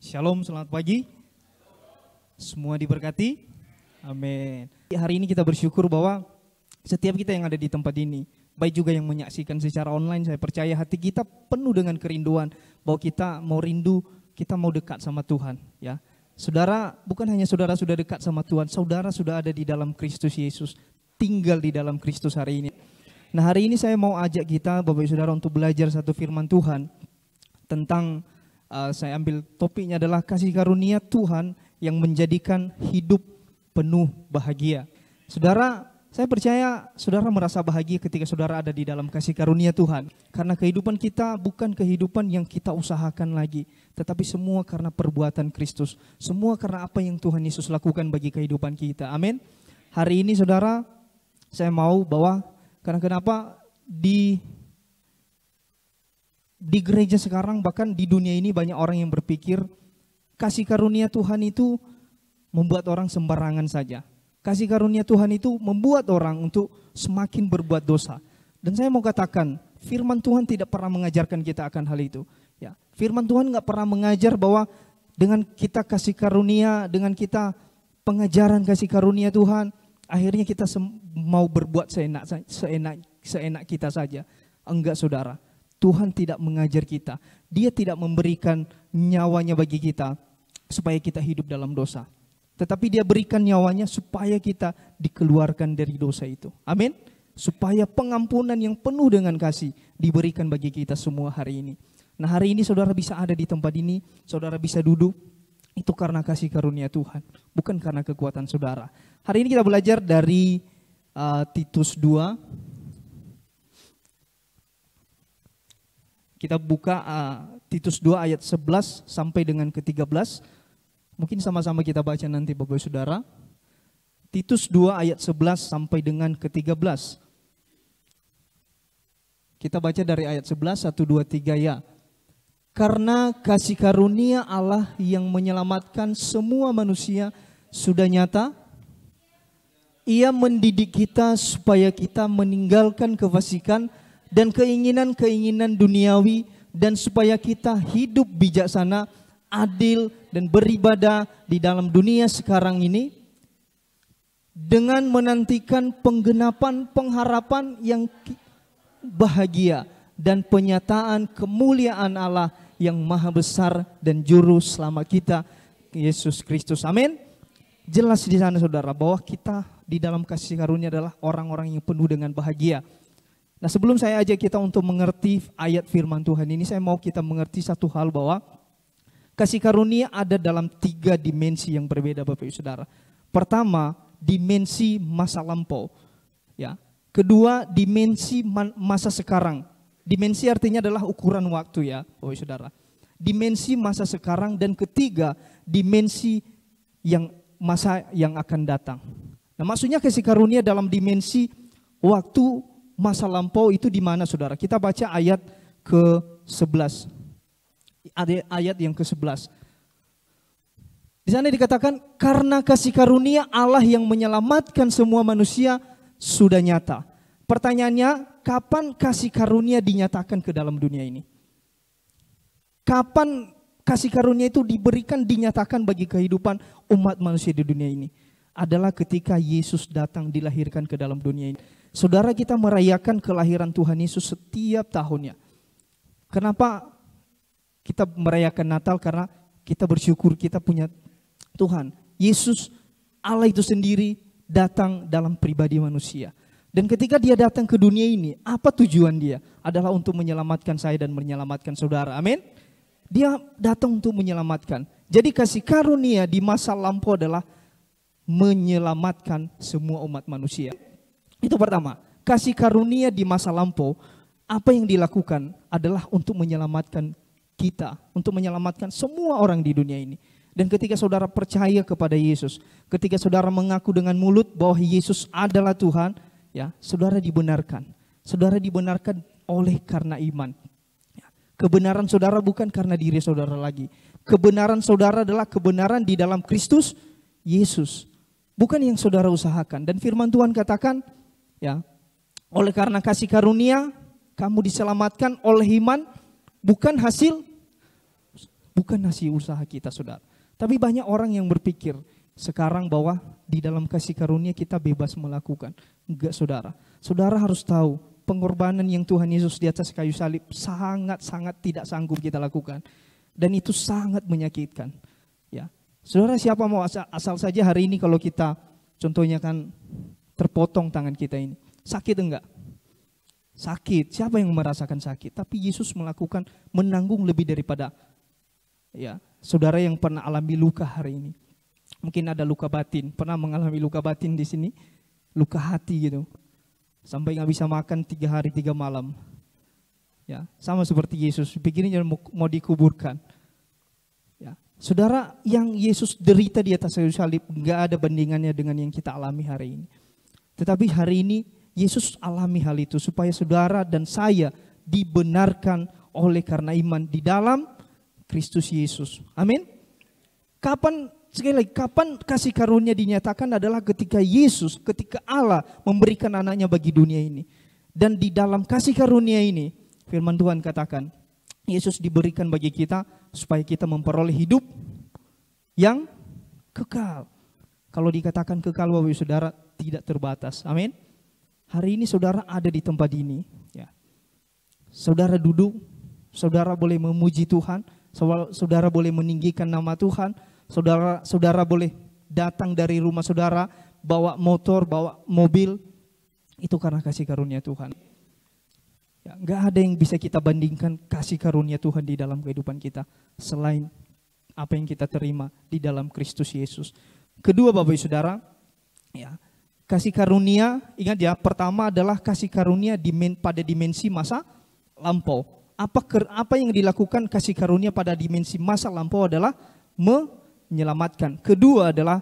Shalom, selamat pagi. Semua diberkati. Amin. Hari ini kita bersyukur bahwa setiap kita yang ada di tempat ini, baik juga yang menyaksikan secara online, saya percaya hati kita penuh dengan kerinduan bahwa kita mau rindu, kita mau dekat sama Tuhan. Ya, saudara, bukan hanya saudara sudah dekat sama Tuhan, saudara sudah ada di dalam Kristus Yesus, tinggal di dalam Kristus hari ini. Nah, hari ini saya mau ajak kita, Bapak Ibu Saudara, untuk belajar satu firman Tuhan tentang saya ambil topiknya adalah kasih karunia Tuhan yang menjadikan hidup penuh bahagia. Saudara, saya percaya saudara merasa bahagia ketika saudara ada di dalam kasih karunia Tuhan. Karena kehidupan kita bukan kehidupan yang kita usahakan lagi, tetapi semua karena perbuatan Kristus. Semua karena apa yang Tuhan Yesus lakukan bagi kehidupan kita. Amin. Hari ini saudara, saya mau bahwa karena kenapa di gereja sekarang, bahkan di dunia ini banyak orang yang berpikir kasih karunia Tuhan itu membuat orang sembarangan saja. Kasih karunia Tuhan itu membuat orang untuk semakin berbuat dosa. Dan saya mau katakan, firman Tuhan tidak pernah mengajarkan kita akan hal itu. Ya, firman Tuhan nggak pernah mengajar bahwa dengan kita kasih karunia, dengan kita pengajaran kasih karunia Tuhan, akhirnya kita mau berbuat seenak kita saja. Enggak, saudara. Tuhan tidak mengajar kita. Dia tidak memberikan nyawanya bagi kita supaya kita hidup dalam dosa. Tetapi dia berikan nyawanya supaya kita dikeluarkan dari dosa itu. Amin. Supaya pengampunan yang penuh dengan kasih diberikan bagi kita semua hari ini. Nah, hari ini saudara bisa ada di tempat ini, saudara bisa duduk, itu karena kasih karunia Tuhan, bukan karena kekuatan saudara. Hari ini kita belajar dari Titus 2. Kita buka Titus 2 ayat 11 sampai dengan ke-13. Mungkin sama-sama kita baca nanti Bapak Saudara. Titus 2 ayat 11 sampai dengan ke-13. Kita baca dari ayat 11, 1, 2, 3 ya. Karena kasih karunia Allah yang menyelamatkan semua manusia sudah nyata. Ia mendidik kita supaya kita meninggalkan kefasikan dan keinginan-keinginan duniawi, dan supaya kita hidup bijaksana, adil, dan beribadah di dalam dunia sekarang ini dengan menantikan penggenapan pengharapan yang bahagia dan penyataan kemuliaan Allah yang maha besar dan juru selamat kita, Yesus Kristus. Amin. Jelas di sana saudara bahwa kita di dalam kasih karunia adalah orang-orang yang penuh dengan bahagia. Nah, sebelum saya ajak kita untuk mengerti ayat firman Tuhan ini, saya mau kita mengerti satu hal bahwa kasih karunia ada dalam 3 dimensi yang berbeda Bapak Ibu Saudara. Pertama, dimensi masa lampau. Ya. Kedua, dimensi masa sekarang. Dimensi artinya adalah ukuran waktu ya Bapak Ibu Saudara. Dimensi masa sekarang, dan ketiga, dimensi yang masa yang akan datang. Nah, maksudnya kasih karunia dalam dimensi waktu masa lampau itu di mana saudara? Kita baca ayat ke-11. Ayat yang ke-11. Di sana dikatakan karena kasih karunia Allah yang menyelamatkan semua manusia sudah nyata. Pertanyaannya, kapan kasih karunia dinyatakan ke dalam dunia ini? Kapan kasih karunia itu diberikan, dinyatakan bagi kehidupan umat manusia di dunia ini? Adalah ketika Yesus datang dilahirkan ke dalam dunia ini. Saudara, kita merayakan kelahiran Tuhan Yesus setiap tahunnya. Kenapa kita merayakan Natal? Karena kita bersyukur kita punya Tuhan. Yesus, Allah itu sendiri datang dalam pribadi manusia. Dan ketika dia datang ke dunia ini, apa tujuan dia? Adalah untuk menyelamatkan saya dan menyelamatkan saudara. Amin. Dia datang untuk menyelamatkan. Jadi kasih karunia di masa lampau adalah menyelamatkan semua umat manusia. Itu pertama, kasih karunia di masa lampau, apa yang dilakukan adalah untuk menyelamatkan kita, untuk menyelamatkan semua orang di dunia ini. Dan ketika saudara percaya kepada Yesus, ketika saudara mengaku dengan mulut bahwa Yesus adalah Tuhan, ya, saudara dibenarkan. Saudara dibenarkan oleh karena iman. Ya, kebenaran saudara bukan karena diri saudara lagi. Kebenaran saudara adalah kebenaran di dalam Kristus Yesus. Bukan yang saudara usahakan. Dan firman Tuhan katakan, ya, oleh karena kasih karunia kamu diselamatkan oleh iman, bukan hasil bukan hasil usaha kita, saudara. Tapi banyak orang yang berpikir sekarang bahwa di dalam kasih karunia kita bebas melakukan. Enggak, saudara. Saudara harus tahu pengorbanan yang Tuhan Yesus di atas kayu salib sangat-sangat tidak sanggup kita lakukan. Dan itu sangat menyakitkan. Ya, saudara, siapa mau asal saja hari ini kalau kita contohnya kan terpotong tangan kita ini. Sakit enggak? Sakit. Siapa yang merasakan sakit? Tapi Yesus menanggung lebih daripada ya, saudara yang pernah alami luka hari ini. Mungkin ada luka batin, pernah mengalami luka batin di sini, luka hati gitu. Sampai nggak bisa makan 3 hari 3 malam. Ya, sama seperti Yesus, pikirnya mau dikuburkan. Ya, saudara, yang Yesus derita di atas kayu salib nggak ada bandingannya dengan yang kita alami hari ini. Tetapi hari ini Yesus alami hal itu supaya saudara dan saya dibenarkan oleh karena iman di dalam Kristus Yesus. Amin. Sekali lagi, kapan kasih karunia dinyatakan adalah ketika ketika Allah memberikan anaknya bagi dunia ini. Dan di dalam kasih karunia ini, firman Tuhan katakan, Yesus diberikan bagi kita supaya kita memperoleh hidup yang kekal. Kalau dikatakan kekal, Bapak Ibu Saudara, tidak terbatas. Amin. Hari ini saudara ada di tempat ini. Ya. Saudara duduk, saudara boleh memuji Tuhan, saudara boleh meninggikan nama Tuhan, saudara boleh datang dari rumah saudara, bawa motor, bawa mobil, itu karena kasih karunia Tuhan. Ya, nggak ada yang bisa kita bandingkan kasih karunia Tuhan di dalam kehidupan kita selain apa yang kita terima di dalam Kristus Yesus. Kedua, Bapak Ibu Saudara, ya, kasih karunia, ingat ya, pertama adalah kasih karunia pada dimensi masa lampau. Apa yang dilakukan kasih karunia pada dimensi masa lampau adalah menyelamatkan. Kedua adalah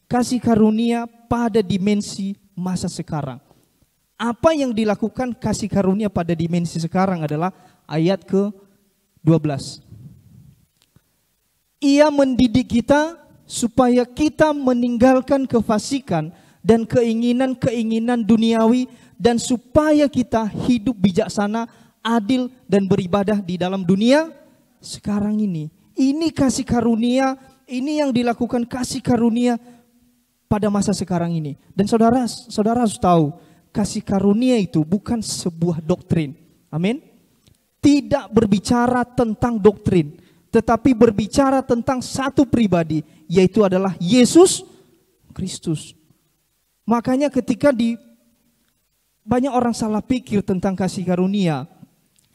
kasih karunia pada dimensi masa sekarang. Apa yang dilakukan kasih karunia pada dimensi sekarang adalah ayat ke-12. Ia mendidik kita supaya kita meninggalkan kefasikan dan keinginan-keinginan duniawi, dan supaya kita hidup bijaksana, adil, dan beribadah di dalam dunia sekarang ini. Ini kasih karunia, ini yang dilakukan kasih karunia pada masa sekarang ini. Dan saudara harus tahu, kasih karunia itu bukan sebuah doktrin. Amin. Tidak berbicara tentang doktrin, tetapi berbicara tentang satu pribadi, yaitu adalah Yesus Kristus. Makanya ketika banyak orang salah pikir tentang kasih karunia,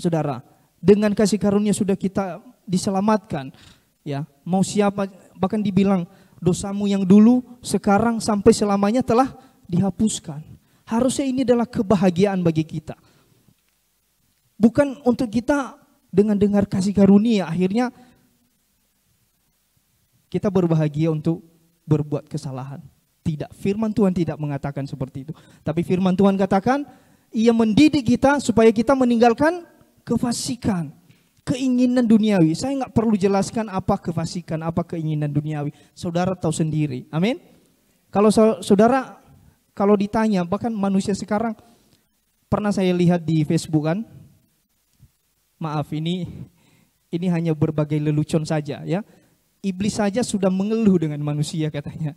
saudara, dengan kasih karunia sudah kita diselamatkan, ya, mau siapa, bahkan dibilang dosamu yang dulu sekarang sampai selamanya telah dihapuskan. Harusnya ini adalah kebahagiaan bagi kita. Bukan untuk kita dengan dengar kasih karunia akhirnya kita berbahagia untuk berbuat kesalahan. Tidak, firman Tuhan tidak mengatakan seperti itu. Tapi firman Tuhan katakan, ia mendidik kita supaya kita meninggalkan kefasikan, keinginan duniawi. Saya nggak perlu jelaskan apa kefasikan, apa keinginan duniawi. Saudara tahu sendiri. Amin. Kalau saudara, kalau ditanya, bahkan manusia sekarang, pernah saya lihat di Facebook kan, maaf ini hanya berbagai lelucon saja ya. Iblis saja sudah mengeluh dengan manusia katanya.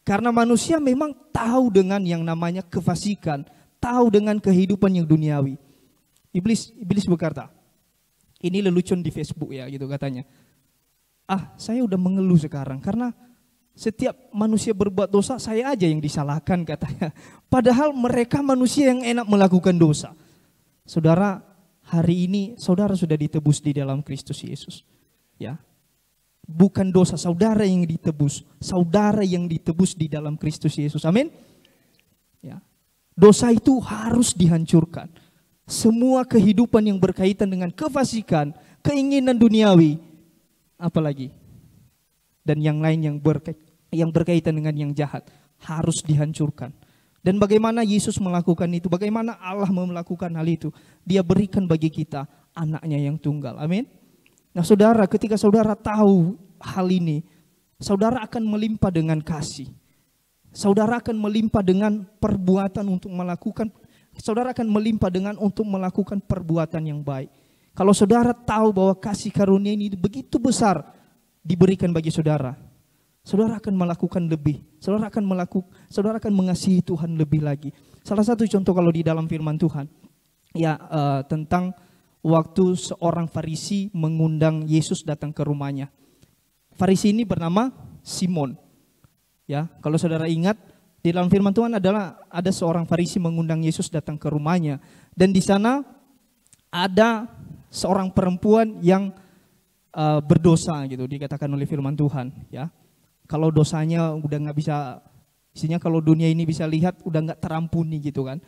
Karena manusia memang tahu dengan yang namanya kefasikan, tahu dengan kehidupan yang duniawi. Iblis berkata, ini lelucon di Facebook ya gitu katanya. Saya udah mengeluh sekarang karena setiap manusia berbuat dosa saya aja yang disalahkan katanya. Padahal mereka manusia yang enak melakukan dosa. Saudara, hari ini saudara sudah ditebus di dalam Kristus Yesus. Ya. Bukan dosa saudara yang ditebus, saudara yang ditebus di dalam Kristus Yesus. Amin. Ya. Dosa itu harus dihancurkan. Semua kehidupan yang berkaitan dengan kefasikan, keinginan duniawi, apalagi, dan yang lain yang berkaitan dengan yang jahat harus dihancurkan. Dan bagaimana Yesus melakukan itu? Bagaimana Allah melakukan hal itu? Dia berikan bagi kita anaknya yang tunggal. Amin. Nah saudara, ketika saudara tahu hal ini, saudara akan melimpah dengan kasih. Saudara akan melimpah dengan perbuatan untuk melakukan, saudara akan melimpah dengan untuk melakukan perbuatan yang baik. Kalau saudara tahu bahwa kasih karunia ini begitu besar diberikan bagi saudara, saudara akan melakukan lebih. Saudara akan mengasihi Tuhan lebih lagi. Salah satu contoh kalau di dalam firman Tuhan, ya tentang waktu seorang Farisi mengundang Yesus datang ke rumahnya. Farisi ini bernama Simon. Ya, kalau saudara ingat di dalam firman Tuhan ada seorang Farisi mengundang Yesus datang ke rumahnya, dan di sana ada seorang perempuan yang berdosa gitu, dikatakan oleh firman Tuhan. Ya, kalau dosanya udah nggak bisa, isinya kalau dunia ini bisa lihat udah nggak terampuni gitu kan.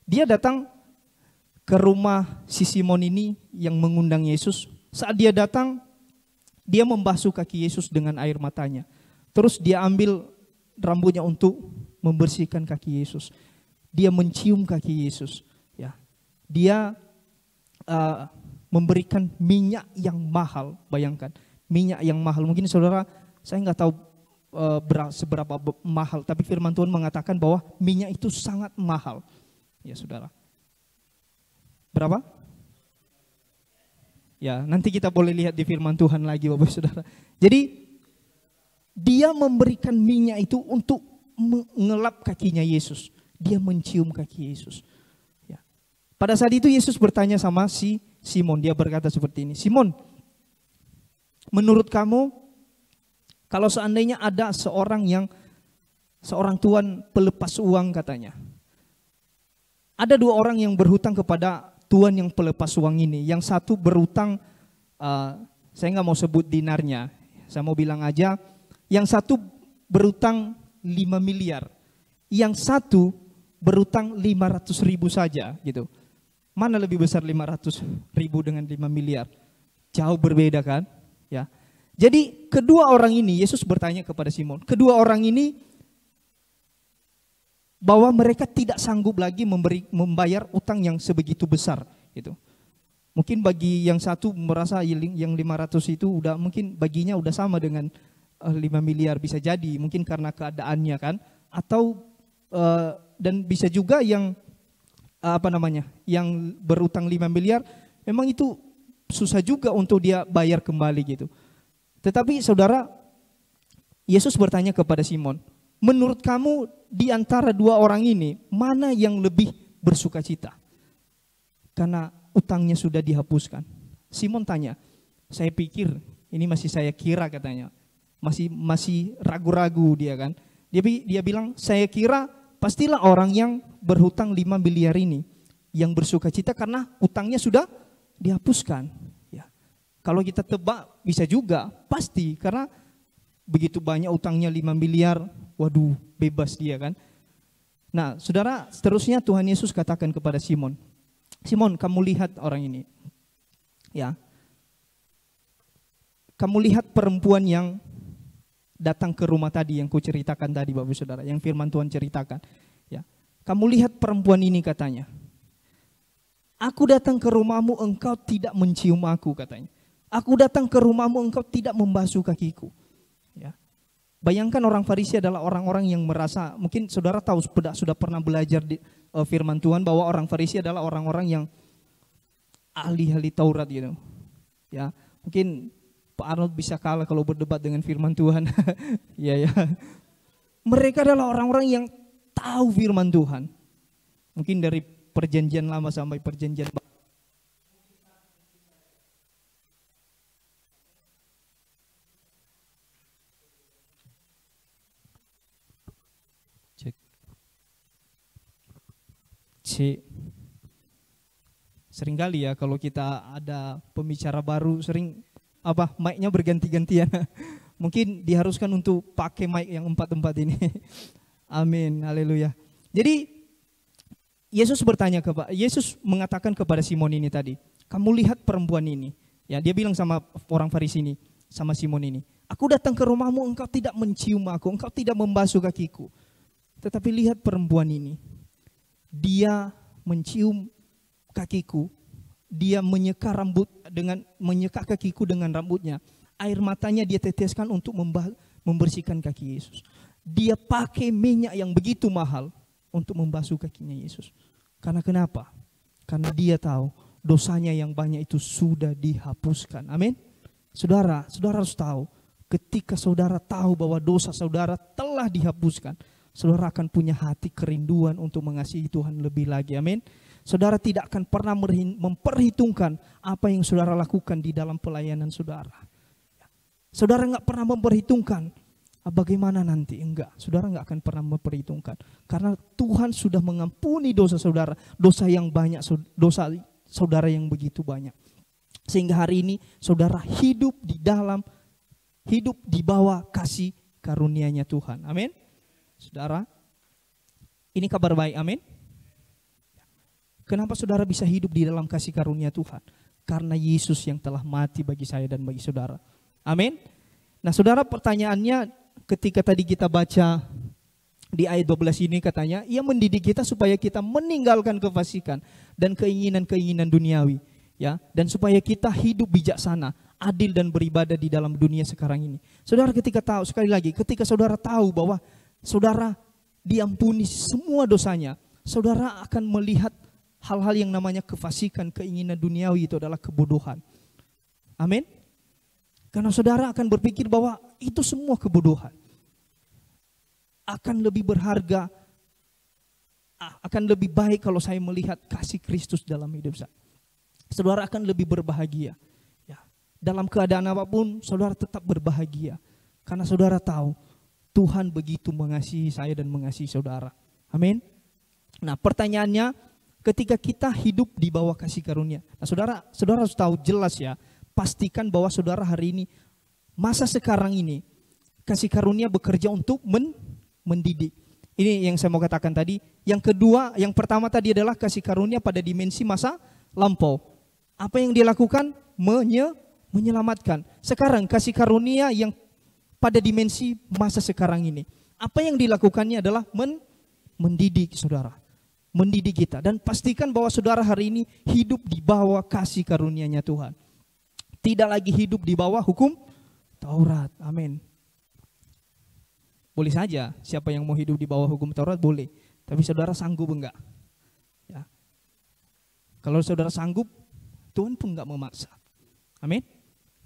Dia datang ke rumah si Simon ini yang mengundang Yesus. Saat dia datang, dia membasuh kaki Yesus dengan air matanya. Terus dia ambil rambutnya untuk membersihkan kaki Yesus. Dia mencium kaki Yesus. Ya, dia memberikan minyak yang mahal. Bayangkan, minyak yang mahal. Mungkin saudara, saya nggak tahu seberapa mahal, tapi firman Tuhan mengatakan bahwa minyak itu sangat mahal. Ya saudara. Berapa? Ya, nanti kita boleh lihat di firman Tuhan lagi Bapak Saudara. Jadi dia memberikan minyak itu untuk mengelap kakinya Yesus. Dia mencium kaki Yesus. Ya. Pada saat itu Yesus bertanya sama si Simon, dia berkata seperti ini, Simon, menurut kamu kalau seandainya ada seorang tuan pelepas uang katanya. Ada dua orang yang berhutang kepada tuan yang pelepas uang ini. Yang satu berutang, saya nggak mau sebut dinarnya, saya mau bilang aja, yang satu berutang 5 miliar, yang satu berutang 500.000 saja gitu. Mana lebih besar 500.000 dengan 5 miliar? Jauh berbeda kan? Ya. Jadi kedua orang ini, Yesus bertanya kepada Simon, kedua orang ini bahwa mereka tidak sanggup lagi membayar utang yang sebegitu besar gitu. Mungkin bagi yang satu merasa yang 500 itu udah mungkin baginya udah sama dengan 5 miliar, bisa jadi mungkin karena keadaannya kan, atau dan bisa juga yang yang berutang 5 miliar memang itu susah juga untuk dia bayar kembali gitu. Tetapi saudara, Yesus bertanya kepada Simon, menurut kamu di antara dua orang ini, mana yang lebih bersukacita? Karena utangnya sudah dihapuskan. Simon tanya, saya pikir, ini masih saya kira katanya. Masih ragu-ragu dia kan. Dia bilang, saya kira pastilah orang yang berhutang 5 miliar ini yang bersukacita karena utangnya sudah dihapuskan. Ya. Kalau kita tebak bisa juga, pasti karena begitu banyak utangnya 5 miliar, waduh bebas dia kan. Nah saudara, seterusnya Tuhan Yesus katakan kepada Simon, Simon, kamu lihat orang ini. Ya. Kamu lihat perempuan yang datang ke rumah tadi yang kuceritakan tadi Bapak Saudara, yang firman Tuhan ceritakan. Ya. Kamu lihat perempuan ini katanya. Aku datang ke rumahmu, engkau tidak mencium aku katanya. Aku datang ke rumahmu, engkau tidak membasuh kakiku. Ya. Bayangkan orang Farisi adalah orang-orang yang merasa, mungkin saudara tahu sudah pernah belajar di firman Tuhan bahwa orang Farisi adalah orang-orang yang ahli-ahli Taurat gitu. Ya, mungkin Pak Arnold bisa kalah kalau berdebat dengan firman Tuhan. Ya. Mereka adalah orang-orang yang tahu firman Tuhan. Mungkin dari perjanjian lama sampai perjanjian baru. Seringkali ya kalau kita ada pembicara baru sering mic-nya berganti-gantian. Mungkin diharuskan untuk pakai mic yang 4 ini. Amin, haleluya. Jadi Yesus mengatakan kepada Simon ini tadi, kamu lihat perempuan ini. Ya, dia bilang sama orang Farisi ini, sama Simon ini, aku datang ke rumahmu, engkau tidak mencium aku, engkau tidak membasuh kakiku. Tetapi lihat perempuan ini. Dia mencium kakiku, dia menyeka kakiku dengan rambutnya. Air matanya dia teteskan untuk membersihkan kaki Yesus. Dia pakai minyak yang begitu mahal untuk membasuh kakinya Yesus. Karena kenapa? Karena dia tahu dosanya yang banyak itu sudah dihapuskan. Amin. Saudara harus tahu, ketika saudara tahu bahwa dosa saudara telah dihapuskan, saudara akan punya hati kerinduan untuk mengasihi Tuhan lebih lagi. Amin. Saudara tidak akan pernah memperhitungkan apa yang saudara lakukan di dalam pelayanan saudara. Saudara nggak pernah memperhitungkan bagaimana nanti. Enggak, saudara nggak akan pernah memperhitungkan. Karena Tuhan sudah mengampuni dosa saudara, dosa yang banyak, dosa saudara yang begitu banyak. Sehingga hari ini saudara hidup di bawah kasih karunia-Nya Tuhan. Amin. Saudara, ini kabar baik. Amin. Kenapa saudara bisa hidup di dalam kasih karunia Tuhan? Karena Yesus yang telah mati bagi saya dan bagi saudara. Amin. Nah saudara, pertanyaannya ketika tadi kita baca di ayat 12 ini katanya, Ia mendidik kita supaya kita meninggalkan kefasikan dan keinginan-keinginan duniawi. Ya, dan supaya kita hidup bijaksana, adil dan beribadah di dalam dunia sekarang ini. Saudara, ketika tahu, sekali lagi, ketika saudara tahu bahwa saudara diampuni semua dosanya, saudara akan melihat hal-hal yang namanya kefasikan, keinginan duniawi itu adalah kebodohan. Amin. Karena saudara akan berpikir bahwa itu semua kebodohan. Akan lebih berharga, akan lebih baik kalau saya melihat kasih Kristus dalam hidup saya. Saudara akan lebih berbahagia. Ya, dalam keadaan apapun, saudara tetap berbahagia. Karena saudara tahu, Tuhan begitu mengasihi saya dan mengasihi saudara. Amin. Nah pertanyaannya, ketika kita hidup di bawah kasih karunia. Nah saudara harus tahu jelas ya, pastikan bahwa saudara hari ini, masa sekarang ini, kasih karunia bekerja untuk mendidik. Ini yang saya mau katakan tadi. Yang kedua, yang pertama tadi adalah kasih karunia pada dimensi masa lampau. Apa yang dia lakukan? Menyelamatkan. Sekarang kasih karunia yang pada dimensi masa sekarang ini. Apa yang dilakukannya adalah mendidik saudara. Mendidik kita. Dan pastikan bahwa saudara hari ini hidup di bawah kasih karunia-Nya Tuhan. Tidak lagi hidup di bawah hukum Taurat. Amin. Boleh saja siapa yang mau hidup di bawah hukum Taurat boleh. Tapi saudara sanggup enggak? Ya. Kalau saudara sanggup, Tuhan pun enggak memaksa. Amin.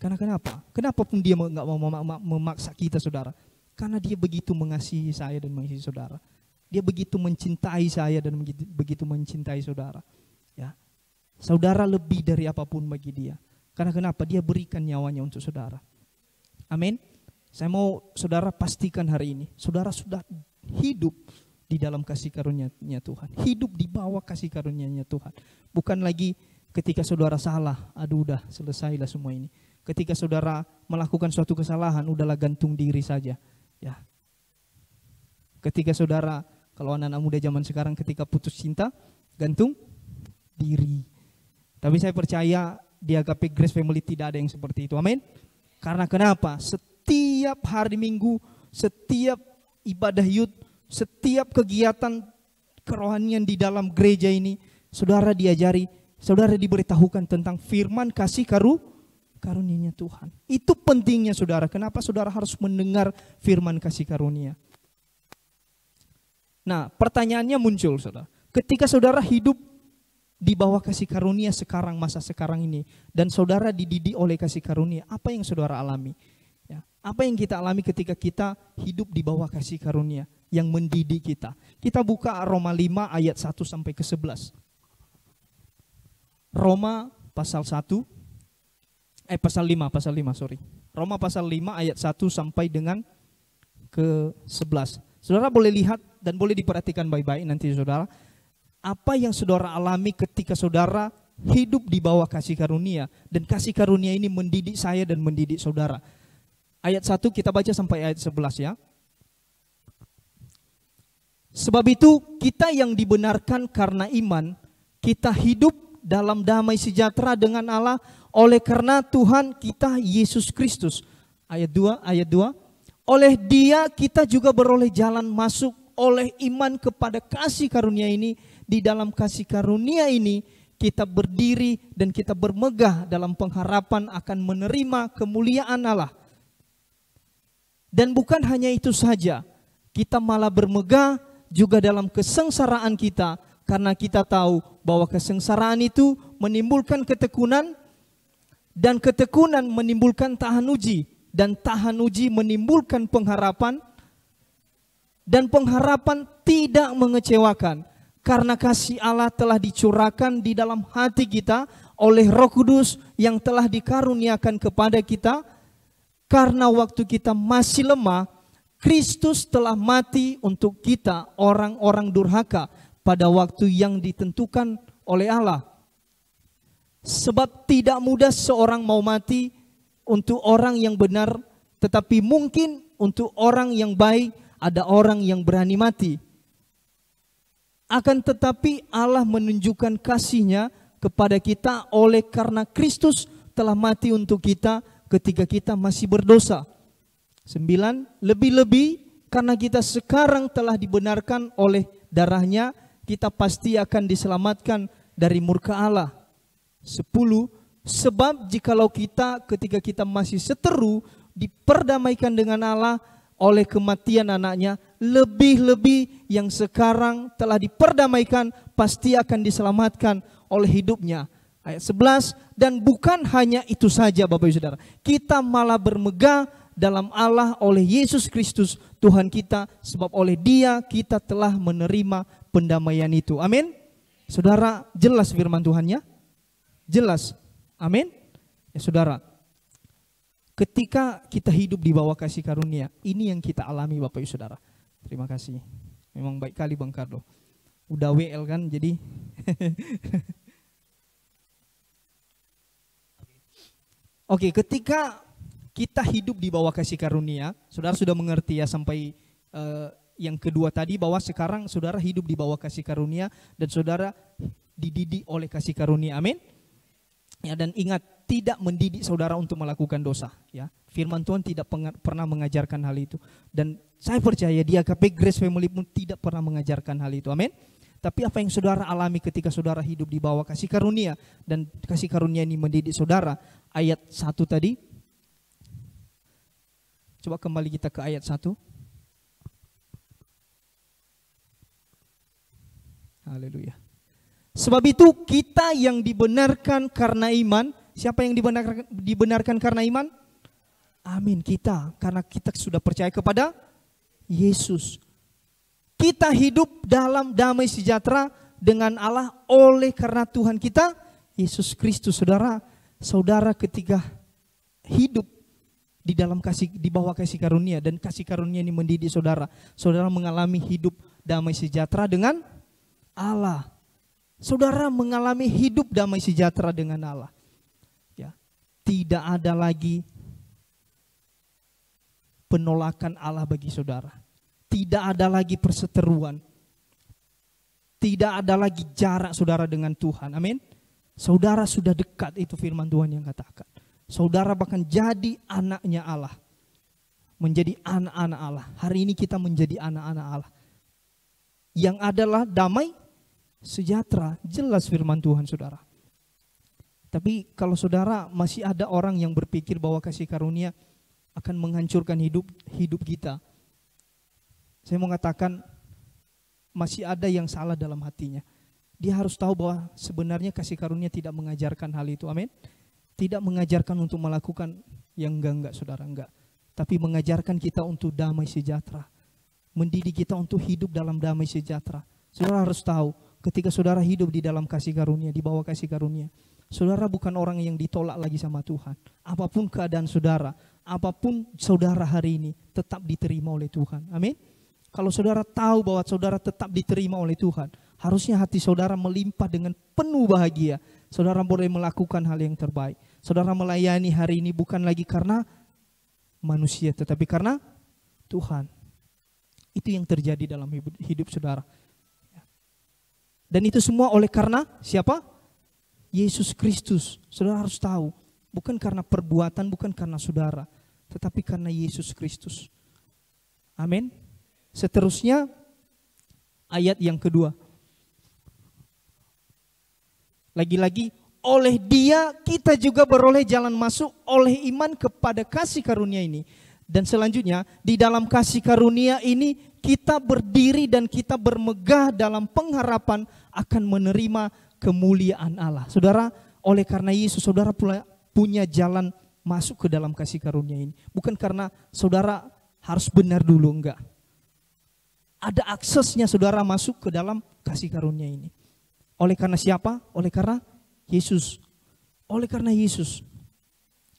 Karena kenapa? Kenapa pun dia enggak mau memaksa kita saudara? Karena dia begitu mengasihi saya dan mengasihi saudara. Dia begitu mencintai saya dan begitu mencintai saudara. Ya. Saudara lebih dari apapun bagi dia. Karena kenapa? Dia berikan nyawanya untuk saudara. Amin. Saya mau saudara pastikan hari ini, saudara sudah hidup di dalam kasih karunia-Nya Tuhan. Hidup di bawah kasih karunia-Nya Tuhan. Bukan lagi ketika saudara salah, aduh udah selesailah semua ini. Ketika saudara melakukan suatu kesalahan, udahlah gantung diri saja. Ya. Ketika saudara, kalau anak-anak muda zaman sekarang ketika putus cinta, gantung diri. Tapi saya percaya di Agape Grace Family tidak ada yang seperti itu. Amin. Karena kenapa? Setiap hari Minggu, setiap ibadah youth, setiap kegiatan kerohanian di dalam gereja ini, saudara diajari, saudara diberitahukan tentang firman kasih karunia-Nya Tuhan. Itu pentingnya saudara. Kenapa saudara harus mendengar firman kasih karunia? Nah, pertanyaannya muncul saudara. Ketika saudara hidup di bawah kasih karunia sekarang, masa sekarang ini, dan saudara dididik oleh kasih karunia, apa yang saudara alami? Ya, apa yang kita alami ketika kita hidup di bawah kasih karunia yang mendidik kita? Kita buka Roma 5 ayat 1 sampai ke 11. Roma pasal 5, sorry. Roma pasal 5 ayat 1 sampai dengan ke 11. Saudara boleh lihat dan boleh diperhatikan baik-baik nanti saudara. Apa yang saudara alami ketika saudara hidup di bawah kasih karunia. Dan kasih karunia ini mendidik saya dan mendidik saudara. Ayat 1 kita baca sampai ayat 11 ya. Sebab itu kita yang dibenarkan karena iman, kita hidup dalam damai sejahtera dengan Allah oleh karena Tuhan kita Yesus Kristus. Ayat 2. Oleh Dia kita juga beroleh jalan masuk oleh iman kepada kasih karunia ini. Di dalam kasih karunia ini kita berdiri dan kita bermegah dalam pengharapan akan menerima kemuliaan Allah. Dan bukan hanya itu saja, kita malah bermegah juga dalam kesengsaraan kita Karena kita tahu bahwa kesengsaraan itu menimbulkan ketekunan, dan ketekunan menimbulkan tahan uji, dan tahan uji menimbulkan pengharapan, dan pengharapan tidak mengecewakan. Karena kasih Allah telah dicurahkan di dalam hati kita oleh Roh Kudus yang telah dikaruniakan kepada kita. Karena waktu kita masih lemah, Kristus telah mati untuk kita orang-orang durhaka pada waktu yang ditentukan oleh Allah. Sebab tidak mudah seorang mau mati untuk orang yang benar, tetapi mungkin untuk orang yang baik ada orang yang berani mati. Akan tetapi Allah menunjukkan kasih-Nya kepada kita oleh karena Kristus telah mati untuk kita ketika kita masih berdosa. 9. Lebih-lebih karena kita sekarang telah dibenarkan oleh darah-Nya, kita pasti akan diselamatkan dari murka Allah. 10. Sebab jikalau kita ketika kita masih seteru diperdamaikan dengan Allah oleh kematian anaknya, lebih-lebih yang sekarang telah diperdamaikan pasti akan diselamatkan oleh hidupnya. Ayat 11. Dan bukan hanya itu saja Bapak Ibu Saudara, kita malah bermegah dalam Allah oleh Yesus Kristus Tuhan kita, sebab oleh Dia kita telah menerima pendamaian itu. Amin. Saudara, jelas firman Tuhannya? Jelas. Amin. Ya saudara, ketika kita hidup di bawah kasih karunia, ini yang kita alami Bapak Ibu Saudara. Terima kasih. Memang baik kali Bang Carlo. Udah WL kan jadi. Oke, ketika kita hidup di bawah kasih karunia, saudara sudah mengerti ya sampai yang kedua tadi, bahwa sekarang saudara hidup di bawah kasih karunia dan saudara dididik oleh kasih karunia. Amin. Ya, dan ingat, tidak mendidik saudara untuk melakukan dosa. Ya, firman Tuhan tidak pernah mengajarkan hal itu. Dan saya percaya di AKP Grace Family pun tidak pernah mengajarkan hal itu. Amin. Tapi apa yang saudara alami ketika saudara hidup di bawah kasih karunia, dan kasih karunia ini mendidik saudara. Ayat 1 tadi. Coba kembali kita ke ayat 1. Haleluya. Sebab itu kita yang dibenarkan karena iman. Siapa yang dibenarkan karena iman? Amin, kita. Karena kita sudah percaya kepada Yesus. Kita hidup dalam damai sejahtera dengan Allah oleh karena Tuhan kita Yesus Kristus. Saudara, saudara ketika hidup di dalam kasih, di bawah kasih karunia, dan kasih karunia ini mendidik saudara, saudara mengalami hidup damai sejahtera dengan Allah. Saudara mengalami hidup damai sejahtera dengan Allah. Ya, tidak ada lagi penolakan Allah bagi saudara. Tidak ada lagi perseteruan. Tidak ada lagi jarak saudara dengan Tuhan. Amin. Saudara sudah dekat, itu firman Tuhan yang katakan. Saudara bahkan jadi anaknya Allah. Menjadi anak-anak Allah. Hari ini kita menjadi anak-anak Allah. Yang adalah damai sejahtera. Jelas firman Tuhan saudara. Tapi kalau saudara masih ada orang yang berpikir bahwa kasih karunia akan menghancurkan hidup kita, saya mau katakan masih ada yang salah dalam hatinya. Dia harus tahu bahwa sebenarnya kasih karunia tidak mengajarkan hal itu. Amin. Tidak mengajarkan untuk melakukan yang enggak saudara, enggak. Tapi mengajarkan kita untuk damai sejahtera. Mendidik kita untuk hidup dalam damai sejahtera. Saudara harus tahu, ketika saudara hidup di dalam kasih karunia, di bawah kasih karunia, saudara bukan orang yang ditolak lagi sama Tuhan. Apapun keadaan saudara, apapun saudara hari ini, tetap diterima oleh Tuhan. Amin. Kalau saudara tahu bahwa saudara tetap diterima oleh Tuhan, harusnya hati saudara melimpah dengan penuh bahagia. Saudara boleh melakukan hal yang terbaik. Saudara melayani hari ini bukan lagi karena manusia, tetapi karena Tuhan. Itu yang terjadi dalam hidup saudara. Dan itu semua oleh karena siapa? Yesus Kristus. Saudara harus tahu, bukan karena perbuatan, bukan karena saudara, tetapi karena Yesus Kristus. Amin. Seterusnya ayat yang kedua. Lagi-lagi oleh Dia kita juga beroleh jalan masuk oleh iman kepada kasih karunia ini. Dan selanjutnya di dalam kasih karunia ini kita berdiri dan kita bermegah dalam pengharapan akan menerima kemuliaan Allah. Saudara, oleh karena Yesus, saudara punya jalan masuk ke dalam kasih karunia ini. Bukan karena saudara harus benar dulu, enggak. Ada aksesnya saudara masuk ke dalam kasih karunia ini. Oleh karena siapa? Oleh karena Yesus. Oleh karena Yesus.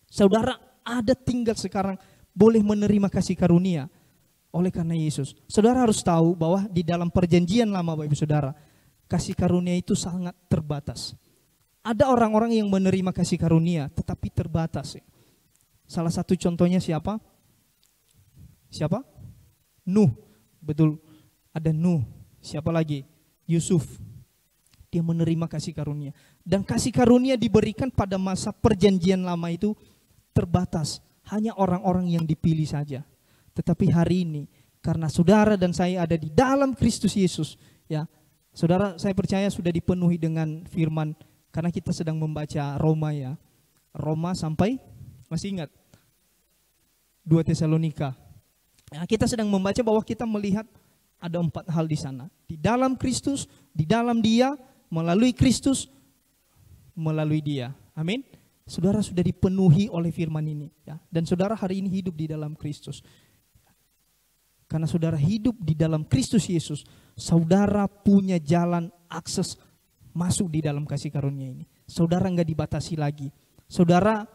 Saudara ada tinggal sekarang boleh menerima kasih karunia oleh karena Yesus. Saudara harus tahu bahwa di dalam perjanjian lama Bapak Ibu Saudara, kasih karunia itu sangat terbatas. Ada orang-orang yang menerima kasih karunia tetapi terbatas. Salah satu contohnya siapa? Siapa? Nuh. Betul. Ada Nuh. Siapa lagi? Yusuf. Dia menerima kasih karunia. Dan kasih karunia diberikan pada masa perjanjian lama itu terbatas. Hanya orang-orang yang dipilih saja. Tetapi hari ini, karena saudara dan saya ada di dalam Kristus Yesus, ya, saudara, saya percaya sudah dipenuhi dengan firman, karena kita sedang membaca Roma, ya, Roma sampai, masih ingat, 2 Tesalonika. Ya, kita sedang membaca bahwa kita melihat ada 4 hal di sana. Di dalam Kristus, di dalam Dia, melalui Kristus, melalui Dia. Amin. Saudara sudah dipenuhi oleh firman ini, ya. Dan saudara hari ini hidup di dalam Kristus. Karena saudara hidup di dalam Kristus Yesus, saudara punya jalan akses masuk di dalam kasih karunia ini. Saudara enggak dibatasi lagi. Saudara,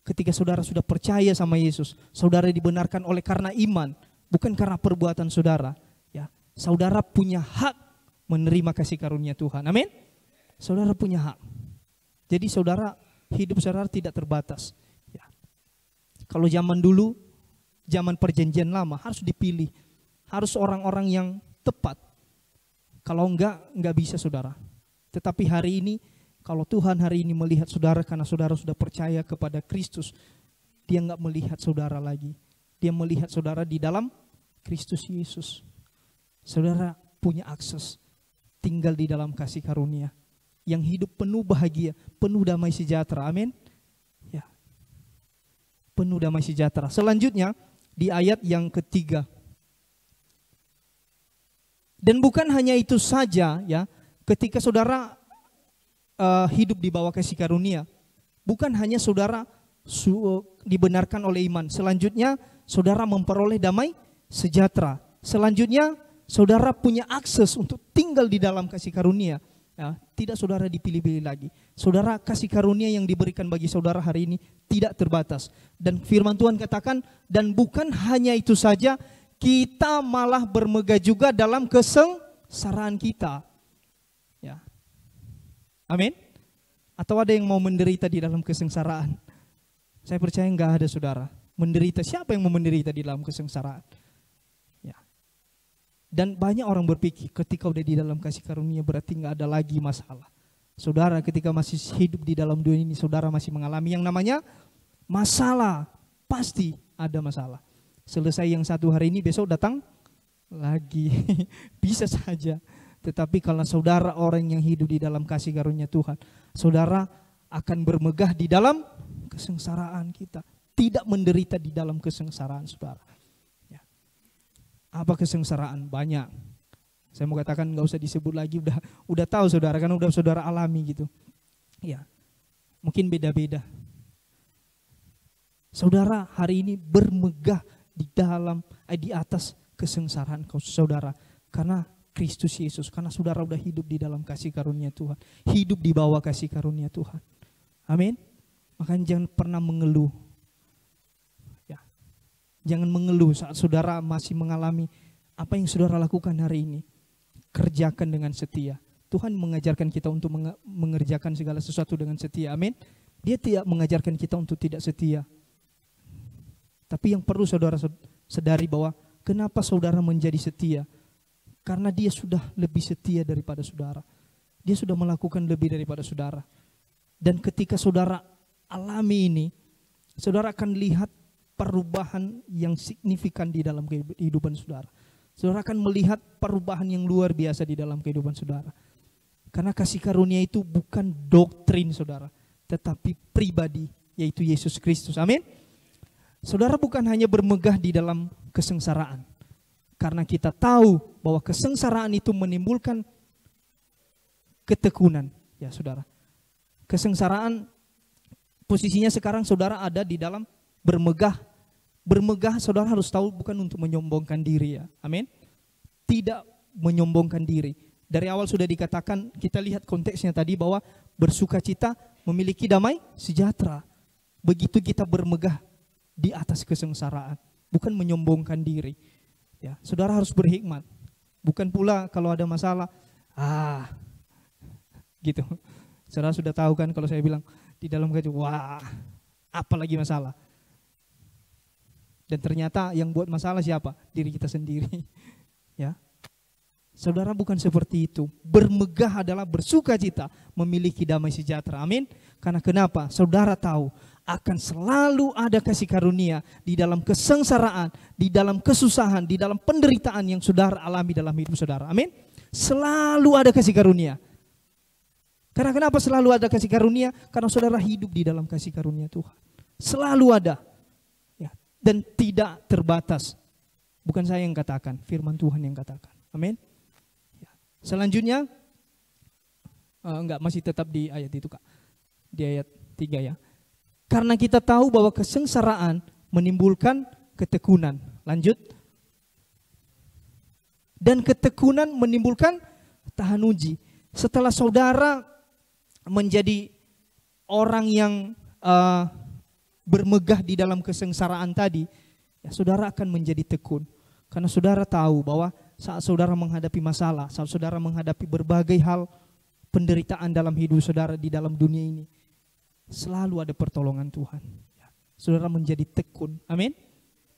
ketika saudara sudah percaya sama Yesus, saudara dibenarkan oleh karena iman, bukan karena perbuatan saudara. Ya, saudara punya hak menerima kasih karunia Tuhan. Amin. Saudara punya hak. Jadi saudara, hidup saudara tidak terbatas. Ya. Kalau zaman dulu, zaman perjanjian lama harus dipilih. Harus orang-orang yang tepat. Kalau enggak bisa saudara. Tetapi hari ini, kalau Tuhan hari ini melihat saudara karena saudara sudah percaya kepada Kristus, Dia enggak melihat saudara lagi. Dia melihat saudara di dalam Kristus Yesus. Saudara punya akses tinggal di dalam kasih karunia. Yang hidup penuh bahagia, penuh damai sejahtera. Amin. Ya. Penuh damai sejahtera. Selanjutnya di ayat yang ketiga. Dan bukan hanya itu saja, ya. Ketika saudara hidup di bawah kasih karunia, bukan hanya saudara dibenarkan oleh iman. Selanjutnya saudara memperoleh damai sejahtera. Selanjutnya saudara punya akses untuk tinggal di dalam kasih karunia. Ya, tidak saudara dipilih-pilih lagi. Saudara, kasih karunia yang diberikan bagi saudara hari ini tidak terbatas. Dan firman Tuhan katakan, dan bukan hanya itu saja, kita malah bermegah juga dalam kesengsaraan kita. Ya. Amin. Atau ada yang mau menderita di dalam kesengsaraan? Saya percaya enggak ada saudara. Menderita, siapa yang mau menderita di dalam kesengsaraan? Dan banyak orang berpikir ketika udah di dalam kasih karunia berarti nggak ada lagi masalah. Saudara, ketika masih hidup di dalam dunia ini, saudara masih mengalami yang namanya masalah. Pasti ada masalah. Selesai yang satu hari ini, besok datang lagi. Bisa saja. Tetapi kalau saudara orang yang hidup di dalam kasih karunia Tuhan, saudara akan bermegah di dalam kesengsaraan kita. Tidak menderita di dalam kesengsaraan saudara. Apa kesengsaraan? Banyak. Saya mau katakan nggak usah disebut lagi, udah tahu saudara, kan udah saudara alami gitu. Ya, mungkin beda-beda. Saudara hari ini bermegah di atas kesengsaraan saudara, karena Kristus Yesus, karena saudara udah hidup di dalam kasih karunia Tuhan, hidup di bawah kasih karunia Tuhan. Amin. Makanya jangan pernah mengeluh. Jangan mengeluh saat saudara masih mengalami apa yang saudara lakukan hari ini. Kerjakan dengan setia. Tuhan mengajarkan kita untuk mengerjakan segala sesuatu dengan setia. Amin. Dia tidak mengajarkan kita untuk tidak setia. Tapi yang perlu saudara sadari bahwa kenapa saudara menjadi setia? Karena dia sudah lebih setia daripada saudara. Dia sudah melakukan lebih daripada saudara. Dan ketika saudara alami ini, saudara akan lihat perubahan yang signifikan di dalam kehidupan saudara. Saudara akan melihat perubahan yang luar biasa di dalam kehidupan saudara. Karena kasih karunia itu bukan doktrin saudara, tetapi pribadi, yaitu Yesus Kristus. Amin. Saudara bukan hanya bermegah di dalam kesengsaraan. Karena kita tahu bahwa kesengsaraan itu menimbulkan ketekunan. Ya saudara, kesengsaraan posisinya sekarang saudara ada di dalam bermegah. Bermegah saudara harus tahu bukan untuk menyombongkan diri ya. Amin. Tidak menyombongkan diri. Dari awal sudah dikatakan, kita lihat konteksnya tadi bahwa bersukacita memiliki damai sejahtera. Begitu kita bermegah di atas kesengsaraan, bukan menyombongkan diri. Ya, saudara harus berhikmat. Bukan pula kalau ada masalah, gitu. Saudara sudah tahu kan kalau saya bilang di dalam gaji, wah, apa lagi masalah? Dan ternyata yang buat masalah siapa? Diri kita sendiri. Ya. Saudara bukan seperti itu. Bermegah adalah bersukacita, memiliki damai sejahtera. Amin. Karena kenapa? Saudara tahu akan selalu ada kasih karunia di dalam kesengsaraan, di dalam kesusahan, di dalam penderitaan yang saudara alami dalam hidup saudara. Amin. Selalu ada kasih karunia. Karena kenapa selalu ada kasih karunia? Karena saudara hidup di dalam kasih karunia Tuhan. Selalu ada. Ya. Dan tidak terbatas. Bukan saya yang katakan, firman Tuhan yang katakan. Amin. Ya. Selanjutnya, masih tetap di ayat itu Kak. Di ayat 3 ya. Karena kita tahu bahwa kesengsaraan menimbulkan ketekunan. Lanjut. Dan ketekunan menimbulkan tahan uji. Setelah saudara menjadi orang yang bermegah di dalam kesengsaraan tadi, ya saudara akan menjadi tekun. Karena saudara tahu bahwa saat saudara menghadapi masalah, saat saudara menghadapi berbagai hal penderitaan dalam hidup saudara di dalam dunia ini, selalu ada pertolongan Tuhan. Saudara menjadi tekun. Amin.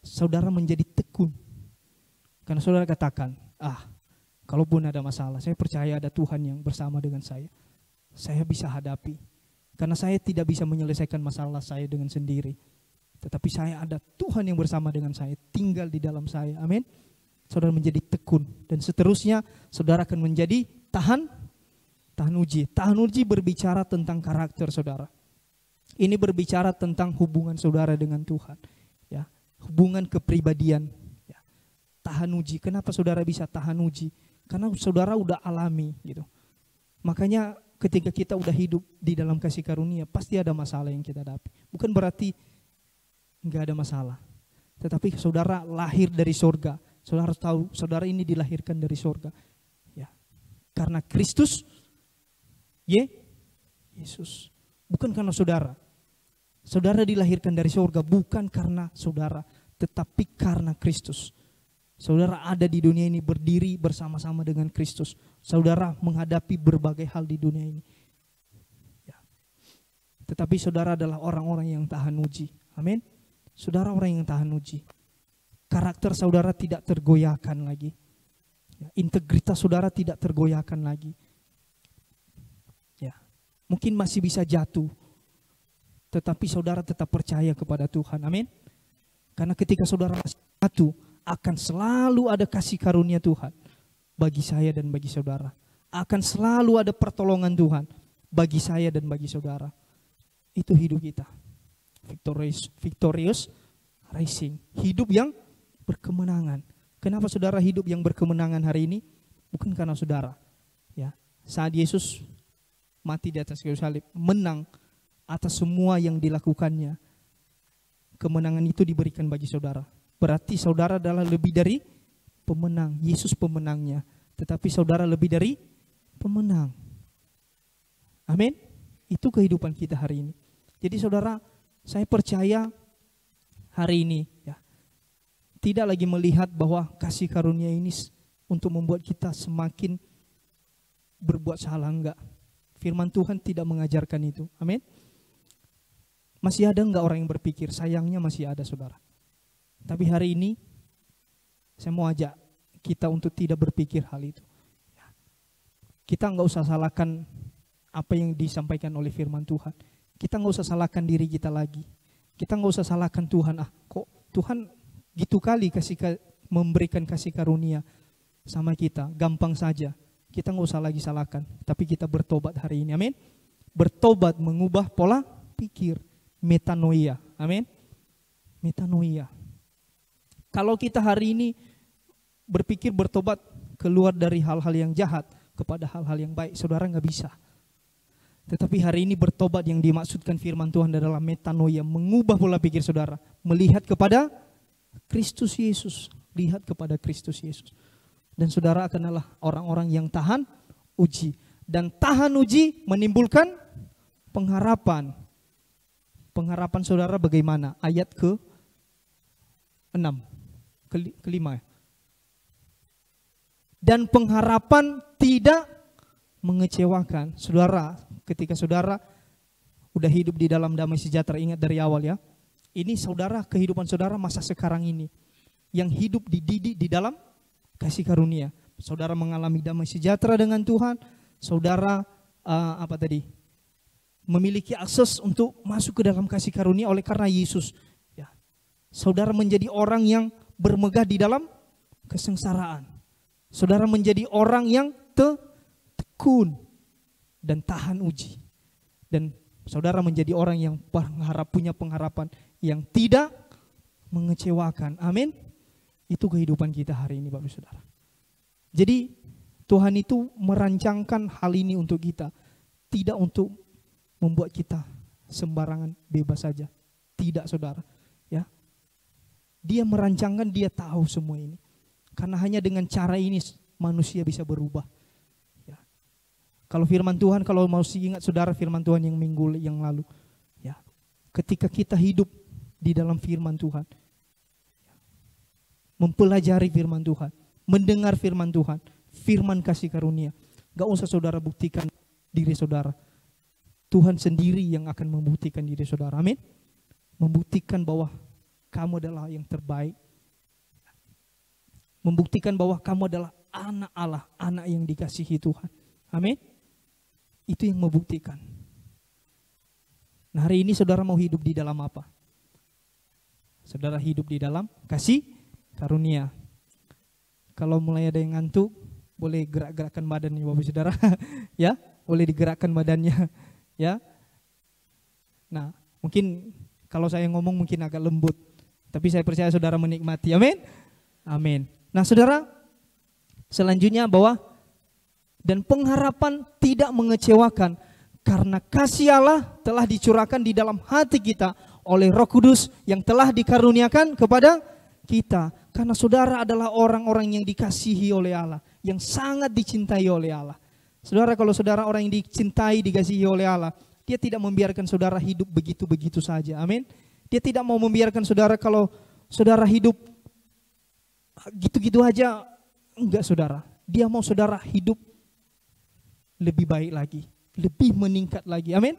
Saudara menjadi tekun. Karena saudara katakan, kalaupun ada masalah, saya percaya ada Tuhan yang bersama dengan saya. Saya bisa hadapi. Karena saya tidak bisa menyelesaikan masalah saya dengan sendiri. Tetapi saya ada Tuhan yang bersama dengan saya, tinggal di dalam saya. Amin. Saudara menjadi tekun. Dan seterusnya saudara akan menjadi tahan uji. Tahan uji berbicara tentang karakter saudara. Ini berbicara tentang hubungan saudara dengan Tuhan. Ya, hubungan kepribadian. Ya. Tahan uji. Kenapa saudara bisa tahan uji? Karena saudara udah alami gitu. Makanya ketika kita udah hidup di dalam kasih karunia, pasti ada masalah yang kita hadapi. Bukan berarti enggak ada masalah. Tetapi saudara lahir dari surga. Saudara harus tahu, saudara ini dilahirkan dari surga. Ya. Karena Kristus, Yesus. Bukan karena saudara. Saudara dilahirkan dari surga bukan karena saudara, tetapi karena Kristus. Saudara ada di dunia ini berdiri bersama-sama dengan Kristus. Saudara menghadapi berbagai hal di dunia ini. Ya. Tetapi saudara adalah orang-orang yang tahan uji. Amin. Saudara orang yang tahan uji. Karakter saudara tidak tergoyahkan lagi. Ya. Integritas saudara tidak tergoyahkan lagi. Ya. Mungkin masih bisa jatuh. Tetapi saudara tetap percaya kepada Tuhan. Amin. Karena ketika saudara masih jatuh, akan selalu ada kasih karunia Tuhan bagi saya dan bagi saudara. Akan selalu ada pertolongan Tuhan bagi saya dan bagi saudara. Itu hidup kita. Victorious racing. Hidup yang berkemenangan. Kenapa saudara hidup yang berkemenangan hari ini? Bukan karena saudara. Ya, saat Yesus mati di atas kayu salib, menang atas semua yang dilakukannya. Kemenangan itu diberikan bagi saudara. Berarti saudara adalah lebih dari pemenang. Yesus pemenangnya. Tetapi saudara lebih dari pemenang. Amin. Itu kehidupan kita hari ini. Jadi saudara, saya percaya hari ini ya, tidak lagi melihat bahwa kasih karunia ini untuk membuat kita semakin berbuat salah, enggak. Firman Tuhan tidak mengajarkan itu. Amin. Masih ada enggak orang yang berpikir? Sayangnya masih ada saudara. Tapi hari ini saya mau ajak kita untuk tidak berpikir hal itu. Kita enggak usah salahkan apa yang disampaikan oleh firman Tuhan. Kita enggak usah salahkan diri kita lagi. Kita enggak usah salahkan Tuhan. Kok Tuhan gitu kali memberikan kasih karunia sama kita. Gampang saja. Kita enggak usah lagi salahkan. Tapi kita bertobat hari ini. Amin. Bertobat mengubah pola pikir. Metanoia. Amin. Metanoia. Kalau kita hari ini berpikir bertobat keluar dari hal-hal yang jahat kepada hal-hal yang baik. Saudara nggak bisa. Tetapi hari ini bertobat yang dimaksudkan firman Tuhan adalah metanoia, mengubah pola pikir saudara, melihat kepada Kristus Yesus, lihat kepada Kristus Yesus. Dan saudara adalah orang-orang yang tahan uji. Dan tahan uji menimbulkan pengharapan. Pengharapan saudara bagaimana? Ayat ke-6, kelima. Dan pengharapan tidak mengecewakan. Saudara, ketika saudara udah hidup di dalam damai sejahtera, ingat dari awal ya. Ini saudara, kehidupan saudara masa sekarang ini. Yang hidup dididik di dalam kasih karunia. Saudara mengalami damai sejahtera dengan Tuhan. Saudara memiliki akses untuk masuk ke dalam kasih karunia oleh karena Yesus. Ya. Saudara menjadi orang yang bermegah di dalam kesengsaraan. Saudara menjadi orang yang tekun dan tahan uji. Dan saudara menjadi orang yang punya pengharapan yang tidak mengecewakan. Amin. Itu kehidupan kita hari ini Bapak Saudara. Jadi Tuhan itu merancangkan hal ini untuk kita. Tidak untuk membuat kita sembarangan bebas saja. Tidak saudara. Ya. Dia merancangkan, dia tahu semua ini. Karena hanya dengan cara ini manusia bisa berubah. Ya. Kalau firman Tuhan, kalau masih ingat saudara firman Tuhan yang minggu yang lalu. Ya. Ketika kita hidup di dalam firman Tuhan. Mempelajari firman Tuhan. Mendengar firman Tuhan. Firman kasih karunia. Gak usah saudara buktikan diri saudara. Tuhan sendiri yang akan membuktikan diri saudara. Amin. Membuktikan bahwa kamu adalah yang terbaik. Membuktikan bahwa kamu adalah anak Allah, anak yang dikasihi Tuhan. Amin. Itu yang membuktikan. Nah, hari ini saudara mau hidup di dalam apa? Saudara hidup di dalam kasih karunia. Kalau mulai ada yang ngantuk, boleh gerak-gerakkan badannya Bapak Saudara. Ya, boleh digerakkan badannya. Ya. Nah, mungkin kalau saya ngomong mungkin agak lembut, tapi saya percaya saudara menikmati. Amin. Amin. Nah, saudara, selanjutnya bahwa dan pengharapan tidak mengecewakan karena kasih Allah telah dicurahkan di dalam hati kita oleh Roh Kudus yang telah dikaruniakan kepada kita. Karena saudara adalah orang-orang yang dikasihi oleh Allah, yang sangat dicintai oleh Allah. Saudara, kalau saudara orang yang dicintai, dikasihi oleh Allah, dia tidak membiarkan saudara hidup begitu-begitu saja. Amin. Dia tidak mau membiarkan saudara kalau saudara hidup gitu-gitu aja. Enggak saudara. Dia mau saudara hidup lebih baik lagi, lebih meningkat lagi. Amin.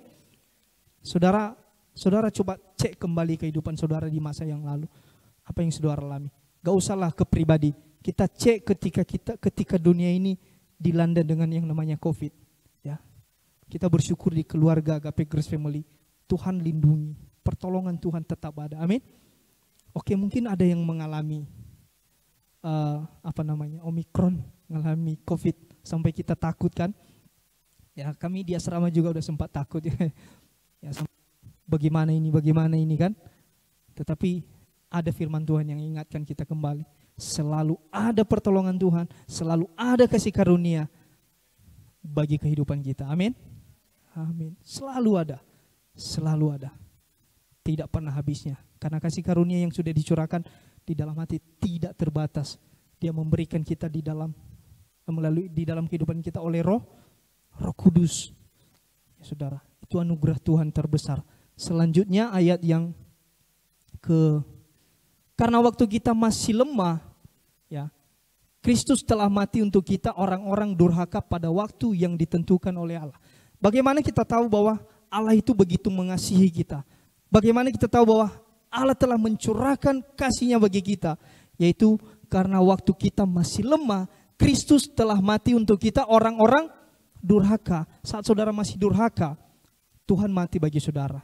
Saudara coba cek kembali kehidupan saudara di masa yang lalu. Apa yang saudara alami? Gak usahlah ke pribadi. Kita cek ketika dunia ini dilanda dengan yang namanya COVID. Ya. Kita bersyukur di keluarga Agape Grace Family. Tuhan lindungi. Pertolongan Tuhan tetap ada. Amin. Oke, mungkin ada yang mengalami Omikron, mengalami COVID sampai kita takut kan. Ya, kami di asrama juga udah sempat takut ya. Ya, bagaimana ini kan. Tetapi ada firman Tuhan yang ingatkan kita kembali. Selalu ada pertolongan Tuhan, selalu ada kasih karunia bagi kehidupan kita. Amin. Amin. Selalu ada. Selalu ada. Tidak pernah habisnya. Karena kasih karunia yang sudah dicurahkan di dalam hati tidak terbatas. Dia memberikan kita di dalam kehidupan kita oleh Roh Kudus. Ya, saudara, itu anugerah Tuhan terbesar. Selanjutnya ayat yang karena waktu kita masih lemah, ya, Kristus telah mati untuk kita orang-orang durhaka pada waktu yang ditentukan oleh Allah. Bagaimana kita tahu bahwa Allah itu begitu mengasihi kita? Bagaimana kita tahu bahwa Allah telah mencurahkan kasih-Nya bagi kita? Yaitu karena waktu kita masih lemah, Kristus telah mati untuk kita orang-orang durhaka. Saat saudara masih durhaka, Tuhan mati bagi saudara.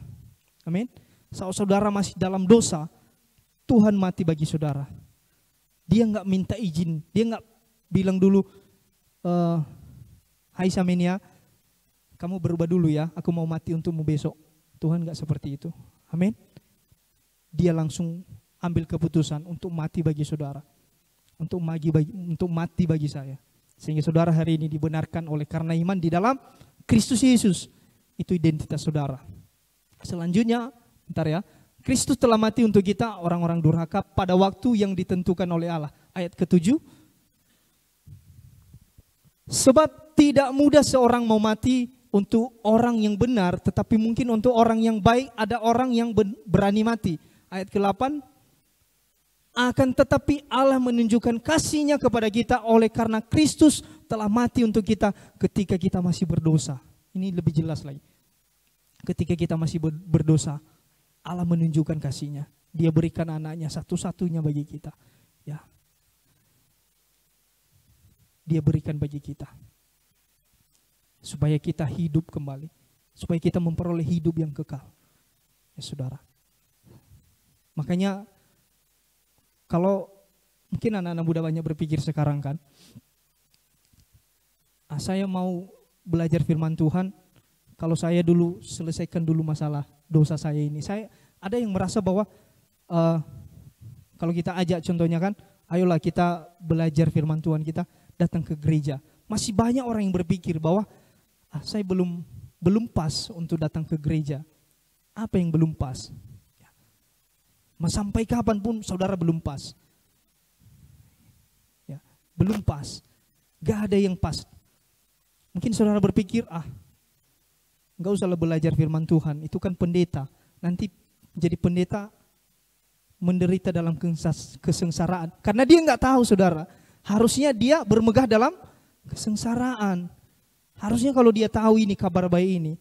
Amin. Saat saudara masih dalam dosa, Tuhan mati bagi saudara. Dia nggak minta izin, dia nggak bilang dulu, hai Samenia, kamu berubah dulu ya, aku mau mati untukmu besok. Tuhan nggak seperti itu. Amin. Dia langsung ambil keputusan untuk mati bagi saudara. untuk mati bagi saya. Sehingga saudara hari ini dibenarkan oleh karena iman di dalam Kristus Yesus. Itu identitas saudara. Selanjutnya, bentar ya. Kristus telah mati untuk kita orang-orang durhaka pada waktu yang ditentukan oleh Allah. Ayat ke-7. Sebab tidak mudah seorang mau mati untuk orang yang benar, tetapi mungkin untuk orang yang baik ada orang yang berani mati. Ayat ke-8. Akan tetapi Allah menunjukkan kasih-Nya kepada kita oleh karena Kristus telah mati untuk kita ketika kita masih berdosa. Ini lebih jelas lagi. Ketika kita masih berdosa, Allah menunjukkan kasih-Nya. Dia berikan anaknya satu-satunya bagi kita. Ya. Dia berikan bagi kita. Supaya kita hidup kembali. Supaya kita memperoleh hidup yang kekal. Ya saudara. Makanya kalau mungkin anak-anak muda banyak berpikir sekarang kan, saya mau belajar firman Tuhan, kalau saya dulu selesaikan dulu masalah dosa saya ini. Saya ada yang merasa bahwa kalau kita ajak contohnya kan, ayolah kita belajar firman Tuhan, kita datang ke gereja. Masih banyak orang yang berpikir bahwa saya belum pas untuk datang ke gereja. Apa yang belum pas? Sampai kapanpun saudara belum pas. Ya, belum pas. Gak ada yang pas. Mungkin saudara berpikir, gak usahlah belajar firman Tuhan. Itu kan pendeta. Nanti jadi pendeta menderita dalam kesengsaraan. Karena dia gak tahu saudara. Harusnya dia bermegah dalam kesengsaraan. Harusnya kalau dia tahu ini kabar baik ini.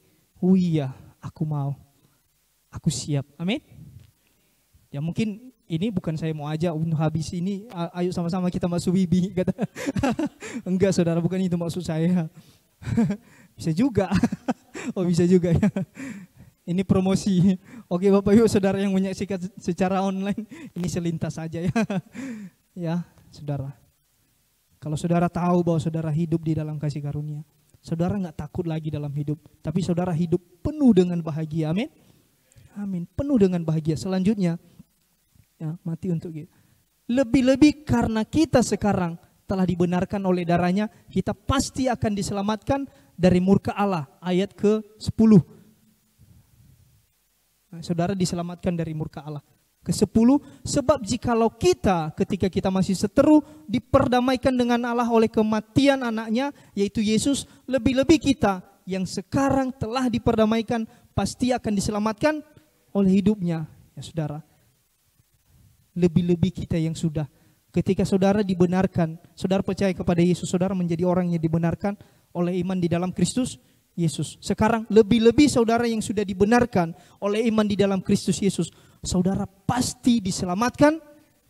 Oh iya, aku mau. Aku siap. Amin. Ya mungkin ini bukan saya mau ajak untuk habis ini, ayo sama-sama kita masuk WIBI. Kata. Enggak saudara, bukan itu maksud saya. Bisa juga. Oh bisa juga ya. Ini promosi. Oke Bapak Ibu saudara yang menyaksikan secara online, ini selintas saja ya. Ya saudara. Kalau saudara tahu bahwa saudara hidup di dalam kasih karunia, saudara gak takut lagi dalam hidup. Tapi saudara hidup penuh dengan bahagia. Amin. Amin. Penuh dengan bahagia. Selanjutnya. Ya, mati untuk kita. Lebih-lebih karena kita sekarang telah dibenarkan oleh darahnya, kita pasti akan diselamatkan dari murka Allah. Ayat ke-10. Saudara diselamatkan dari murka Allah. Ke-10, sebab jikalau kita ketika kita masih seteru diperdamaikan dengan Allah oleh kematian anaknya, yaitu Yesus, lebih-lebih kita yang sekarang telah diperdamaikan pasti akan diselamatkan oleh hidupnya. Ya saudara. Lebih-lebih kita yang sudah. Ketika saudara dibenarkan, saudara percaya kepada Yesus, saudara menjadi orang yang dibenarkan oleh iman di dalam Kristus Yesus. Sekarang lebih-lebih saudara yang sudah dibenarkan oleh iman di dalam Kristus Yesus, saudara pasti diselamatkan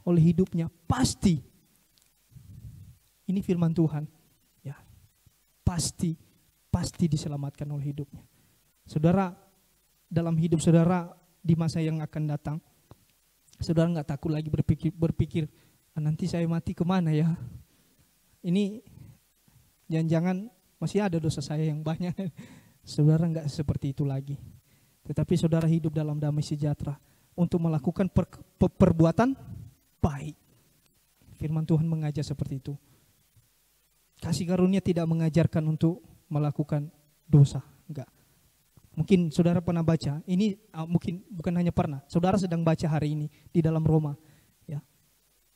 oleh hidupnya. Pasti. Ini firman Tuhan. Ya. Pasti diselamatkan oleh hidupnya. Saudara, dalam hidup saudara di masa yang akan datang, saudara nggak takut lagi berpikir nanti saya mati kemana ya? Ini jangan-jangan masih ada dosa saya yang banyak. Saudara nggak seperti itu lagi. Tetapi saudara hidup dalam damai sejahtera untuk melakukan perbuatan baik. Firman Tuhan mengajar seperti itu. Kasih karunia tidak mengajarkan untuk melakukan dosa, enggak. Mungkin saudara pernah baca, ini mungkin bukan hanya pernah, saudara sedang baca hari ini di dalam Roma, ya.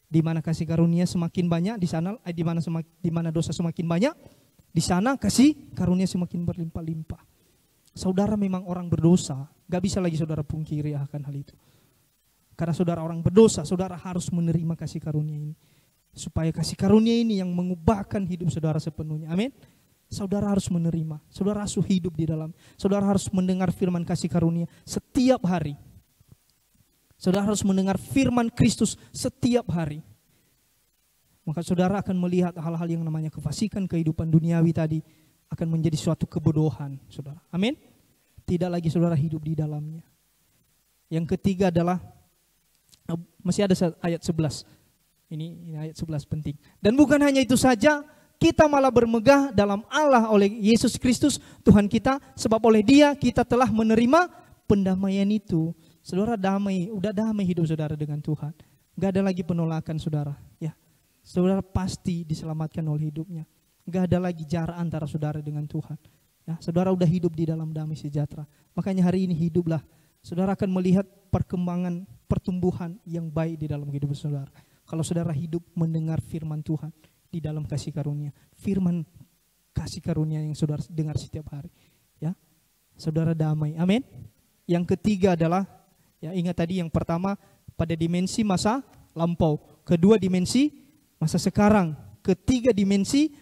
Di mana kasih karunia semakin banyak, di sana di mana dosa semakin banyak, di sana kasih karunia semakin berlimpah-limpah. Saudara memang orang berdosa, gak bisa lagi saudara pungkiri akan hal itu. Karena saudara orang berdosa, saudara harus menerima kasih karunia ini. Supaya kasih karunia ini yang mengubahkan hidup saudara sepenuhnya. Amin. Saudara harus menerima, saudara harus hidup di dalam, saudara harus mendengar firman kasih karunia setiap hari. Saudara harus mendengar firman Kristus setiap hari. Maka saudara akan melihat hal-hal yang namanya kefasikan kehidupan duniawi tadi akan menjadi suatu kebodohan, saudara. Amin. Tidak lagi saudara hidup di dalamnya. Yang ketiga adalah, masih ada ayat 11. Ini ayat 11 penting. Dan bukan hanya itu saja, kita malah bermegah dalam Allah oleh Yesus Kristus Tuhan kita, sebab oleh Dia kita telah menerima pendamaian itu. Saudara damai, udah damai hidup saudara dengan Tuhan. Gak ada lagi penolakan saudara. Ya, saudara pasti diselamatkan oleh hidupnya. Gak ada lagi jarak antara saudara dengan Tuhan. Ya, saudara udah hidup di dalam damai sejahtera. Makanya hari ini hiduplah. Saudara akan melihat perkembangan, pertumbuhan yang baik di dalam hidup saudara. Kalau saudara hidup mendengar firman Tuhan di dalam kasih karunia. Firman kasih karunia yang saudara dengar setiap hari. Ya, saudara damai. Amin. Yang ketiga adalah, ya ingat tadi yang pertama pada dimensi masa lampau. Kedua dimensi masa sekarang. Ketiga dimensi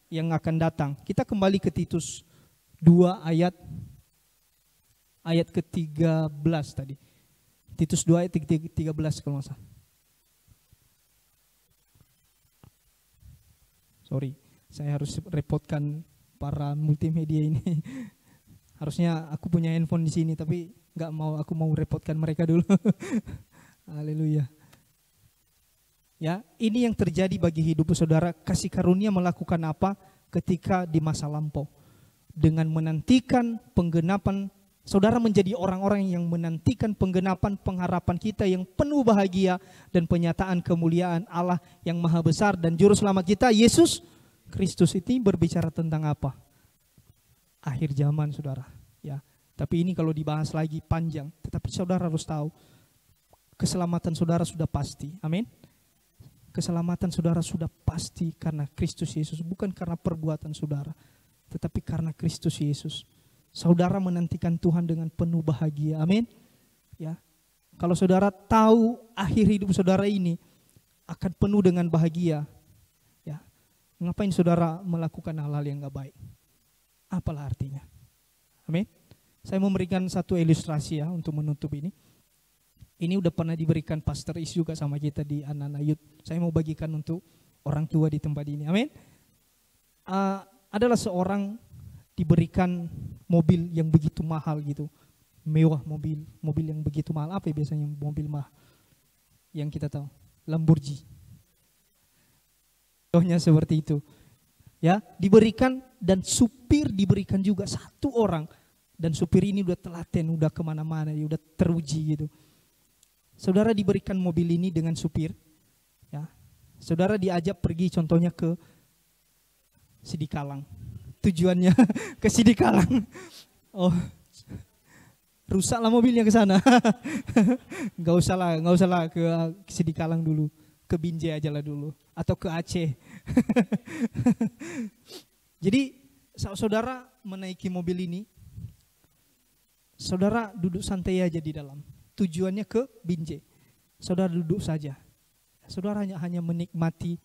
yang akan datang. Kita kembali ke Titus 2 ayat ke-13 tadi. Titus 2 ayat 13 kalau nggak salah. Sorry, saya harus repotkan para multimedia ini. Harusnya aku punya handphone di sini, tapi nggak mau, aku mau repotkan mereka dulu. Haleluya. Ya, ini yang terjadi bagi hidup saudara. Kasih karunia melakukan apa ketika di masa lampau? Dengan menantikan penggenapan, saudara menjadi orang-orang yang menantikan penggenapan pengharapan kita yang penuh bahagia dan penyataan kemuliaan Allah yang maha besar dan juru selamat kita, Yesus Kristus. Ini berbicara tentang apa? Akhir zaman, saudara. Ya, tapi ini kalau dibahas lagi panjang. Tetapi saudara harus tahu, keselamatan saudara sudah pasti. Amin. Keselamatan saudara sudah pasti karena Kristus Yesus, bukan karena perbuatan saudara, tetapi karena Kristus Yesus. Saudara menantikan Tuhan dengan penuh bahagia. Amin. Ya. Kalau saudara tahu akhir hidup saudara ini akan penuh dengan bahagia, ya, ngapain saudara melakukan hal-hal yang gak baik? Apalah artinya? Amin. Saya memberikan satu ilustrasi ya untuk menutup ini. Ini udah pernah diberikan Pastor Is juga sama kita di anak-anak youth. Saya mau bagikan untuk orang tua di tempat ini. Amin. Adalah seorang diberikan mobil yang begitu mahal gitu. Mewah, mobil yang begitu mahal. Apa ya biasanya mobil mahal yang kita tahu? Lamborghini. Contohnya seperti itu. Ya, diberikan dan supir diberikan juga satu orang. Dan supir ini udah telaten, udah kemana-mana, udah teruji gitu. Saudara diberikan mobil ini dengan supir, ya. Saudara diajak pergi contohnya ke Sidikalang. Tujuannya ke Sidikalang. Oh, rusaklah mobilnya ke sana. Nggak usah lah ke Sidikalang dulu, ke Binjai aja lah dulu, atau ke Aceh. Jadi saudara menaiki mobil ini, saudara duduk santai aja di dalam. Tujuannya ke Binjai. Saudara duduk saja. Saudara hanya menikmati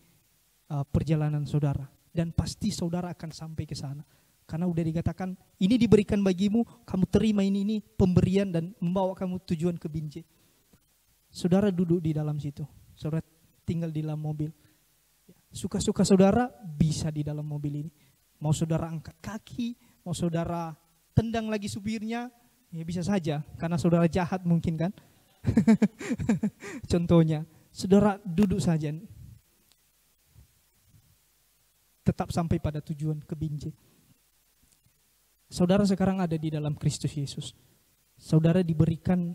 perjalanan saudara. Dan pasti saudara akan sampai ke sana. Karena udah dikatakan, ini diberikan bagimu, kamu terima ini pemberian dan membawa kamu tujuan ke Binjai. Saudara duduk di dalam situ. Saudara tinggal di dalam mobil. Suka-suka saudara bisa di dalam mobil ini. Mau saudara angkat kaki, mau saudara tendang lagi supirnya, ya bisa saja, karena saudara jahat mungkin kan. Contohnya, saudara duduk saja. Tetap sampai pada tujuan ke Binjai. Saudara sekarang ada di dalam Kristus Yesus. Saudara diberikan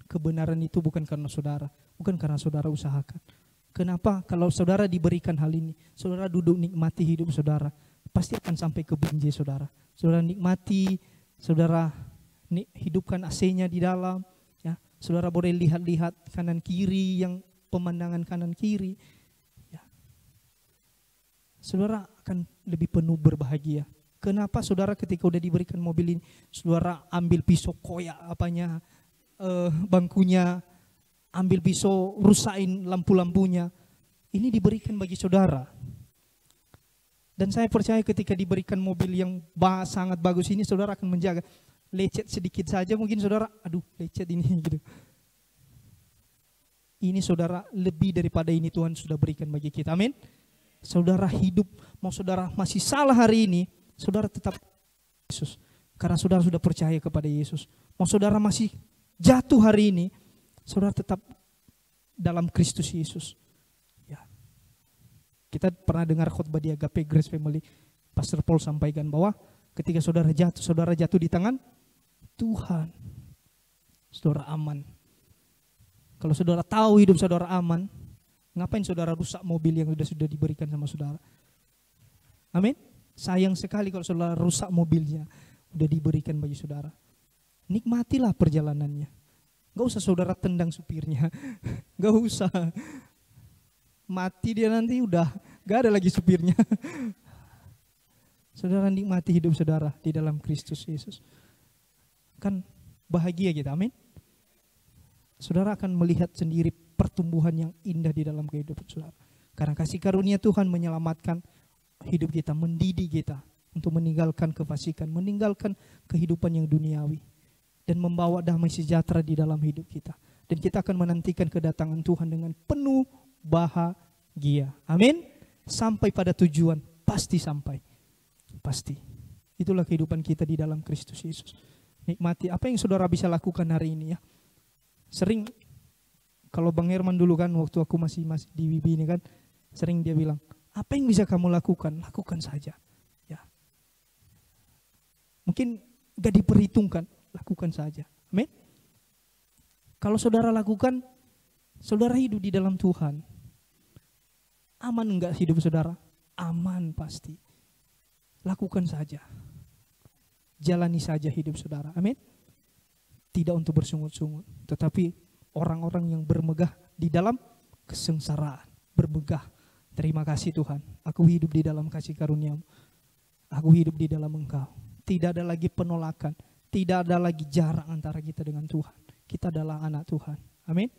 kebenaran itu bukan karena saudara, bukan karena saudara usahakan. Kenapa? Kalau saudara diberikan hal ini, saudara duduk nikmati hidup saudara, pasti akan sampai ke Binjai saudara. Saudara nikmati, saudara hidupkan AC-nya di dalam, ya. Saudara boleh lihat-lihat kanan kiri, yang pemandangan kanan kiri, ya. Saudara akan lebih penuh berbahagia. Kenapa saudara ketika udah diberikan mobil ini, saudara ambil pisau koyak bangkunya, ambil pisau rusain lampu-lampunya. Ini diberikan bagi saudara. Dan saya percaya ketika diberikan mobil yang sangat bagus ini, saudara akan menjaga. Lecet sedikit saja mungkin saudara, aduh lecet ini gitu. Ini saudara, lebih daripada ini Tuhan sudah berikan bagi kita. Amin. Saudara hidup, mau saudara masih salah hari ini, saudara tetap Yesus. Karena saudara sudah percaya kepada Yesus. Mau saudara masih jatuh hari ini, saudara tetap dalam Kristus Yesus. Ya. Kita pernah dengar khotbah di Agape Grace Family, Pastor Paul sampaikan bahwa ketika saudara jatuh di tangan Tuhan, saudara aman. Kalau saudara tahu hidup saudara aman, Ngapain saudara rusak mobil yang sudah diberikan sama saudara? Amin. Sayang sekali kalau saudara rusak mobilnya udah diberikan bagi saudara. Nikmatilah perjalanannya. Gak usah saudara tendang supirnya. Gak usah. Mati dia nanti udah gak ada lagi supirnya. Saudara nikmati hidup saudara di dalam Kristus Yesus. Kan bahagia kita, amin. Saudara akan melihat sendiri pertumbuhan yang indah di dalam kehidupan saudara. Karena kasih karunia Tuhan menyelamatkan hidup kita, mendidik kita untuk meninggalkan kefasikan, meninggalkan kehidupan yang duniawi, dan membawa damai sejahtera di dalam hidup kita. Dan kita akan menantikan kedatangan Tuhan dengan penuh bahagia. Amin. Sampai pada tujuan, pasti sampai. Pasti. Itulah kehidupan kita di dalam Kristus Yesus. Nikmati apa yang saudara bisa lakukan hari ini ya. Sering kalau Bang Herman dulu kan waktu aku masih di WIBI ini kan, sering dia bilang, apa yang bisa kamu lakukan? Lakukan saja. Ya. Mungkin gak diperhitungkan, lakukan saja. Amin. Kalau saudara lakukan, saudara hidup di dalam Tuhan. Aman enggak hidup saudara? Aman pasti. Lakukan saja. Jalani saja hidup saudara. Amin. Tidak untuk bersungut-sungut, tetapi orang-orang yang bermegah di dalam kesengsaraan. Bermegah. Terima kasih Tuhan. Aku hidup di dalam kasih karunia-Mu. Aku hidup di dalam Engkau. Tidak ada lagi penolakan. Tidak ada lagi jarak antara kita dengan Tuhan. Kita adalah anak Tuhan. Amin.